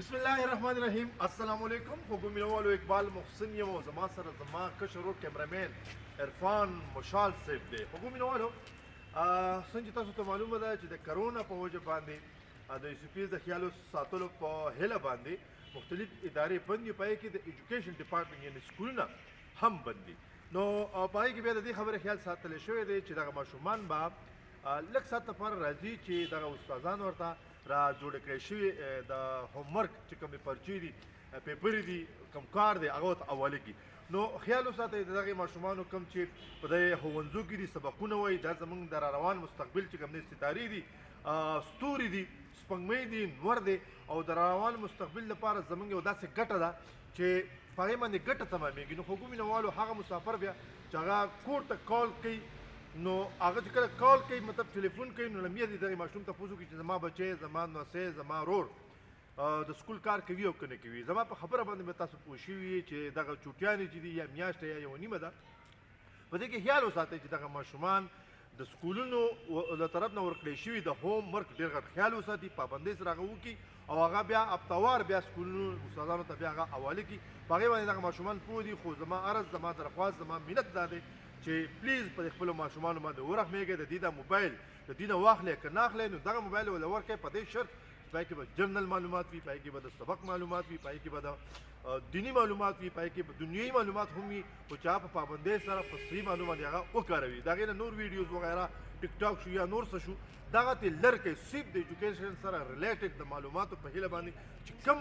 بسم الله الرحمن الرحیم السلام علیکم خوګومینوالو اقبال محسن یم او زما سره زما کشر ورور کیمرامین عرفان مشال صاحب دی. خوګومینوالو څنګه تاسو ته معلومه ده چې د کرونا په وجه باندې د یوسفیز د خیالو ساتلو په هیله باندې مختلف ادارې بند دي، پای کې د ایجوکیشن ډپارټمنټ یعنې سکولونه هم بند دي. نو پای کې بیا د دې خبرې خیال ساتل شوی دی چې دغه ماشومان به لږ ساعت لپاره راځي چې دغه استادان ورته را جوړ کړی شوي د هوم ورک چې کومې پرچې دي پیپرې دي کوم کار دی هغه ورته حواله کړي. نو خیال وساتئ د دغې ماشومانو کوم چې په دې ښوونځو کې دي سبقونه وایي دا زموږ د را روان مستقبل چې کوم دی ستارې دي ستوري دي سپوږمۍ دي نور دی او د را روان مستقبل لپاره زموږ یو داسې ګټه ده چې په هغې باندې ګټه تمامېږي. نو خوګومینوالو هغه مسافر بیا چې هغه کور ته کال کوي نو هغه چې کله کال کوي مطلب ټلیفون کوي نو لمیا دي دغې ماشوم ته پوښتنه وکړي چې زما بچی زما نوسی زما ورور د سکول کار کوي او که نه کوي. زما په خبره باندې به تاسو پوه شوي چې دغه چوټیانې چې دي یا میاشته یا یوه نیمه ده په دې کې خیال وساتئ چې دغه ماشومان د سکولونو له طرف نه ورکړی شوي د هوم ورک ډېر غټ خیال وساتي پابندۍ سره هغه وکړي او هغه بیا هفتهوار بیا سکولونو استادانو ته بیا هغه حواله کړي. په هغې باندې دغه ماشومان پوه دي. خو زما عرض زما درخواست زما منت دا دی چې پلیز په خپلو ماشومانو باندې ورحمېږئ د دې دا موبایل د دې نه واخلئ که نه اخلئ نو دغه موبایل ورله ورکړئ په دې شرط چې پای کې به جنرل معلومات وي، پای کې به د سبق معلومات وي، پای کې به د دیني معلومات وي، پای کې به دنیایي معلومات هم وي خو چې هغه په پابندۍ سره په صحیح معلومات هغه وکاروي. د هغې نه نور ویډیوز وغیره ټیک ټاک شو یا نور څه شو دغه ترې لر کړئ. صرف د ایجوکیشن سره ریلیټډ د معلوماتو په هیله باندې چې کوم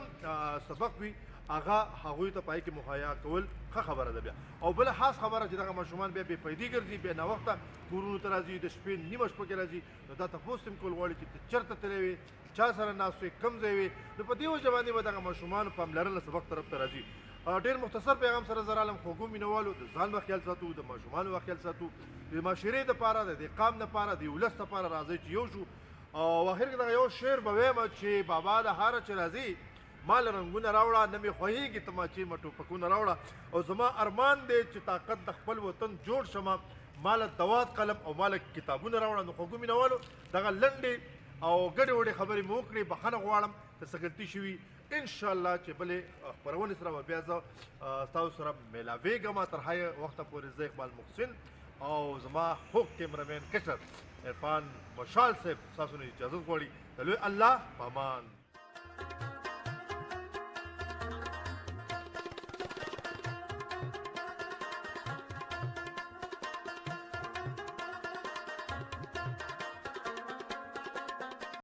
سبق وي هغه هغوی ته پای کې مهیا کول ښه خبره ده. بیا او بله خاص خبره چې دغه ماشومان بیا بې پیدي ګرځي بیا ناوخته کورونو ته راځي د شپې نیمه شپه کې راځي نو دا تپوس هم کول غواړي چې ته چېرته تللی وې چا سره ناست وې کوم ځای وې. نو په دې وجه باندې به دغه ماشومانو پاملرنه سبق طرف ته راځي. ډېر مختصر پیغام سره زه راغلم. خوګومینوالو د ځان به خیال ساتو، د ماشومانو به خیال ساتو، د معاشرې دپاره د دې قام دپاره د ولس دپاره راځئ چې یو شو. او اخر کې دغه یو شعر به وایم چې بابا د هاره چې راځي مال رنګونه راوړه نه مې خوښېږي تماچې مه ټوپکونه راوړه او زما ارمان دی چې طاقت د خپل وطن جوړ شمه ماله دوات قلم او ماله کتابونه راوړه. نو خوګومینوالو دغه لنډې او ګډې وډې خبرې مو وکړې بخښنه غواړم که څه غلطي شوي انشاءالله چې بلې خپرونې سره به بیا زه ستاسو سره میلاوېږم. تر هغه وخته پورې زه اقبال محسن او زما خوږ کیمرامین کشر عرفان مشال صاحب ستاسو نه اجازت غواړي. د لوی الله په امان.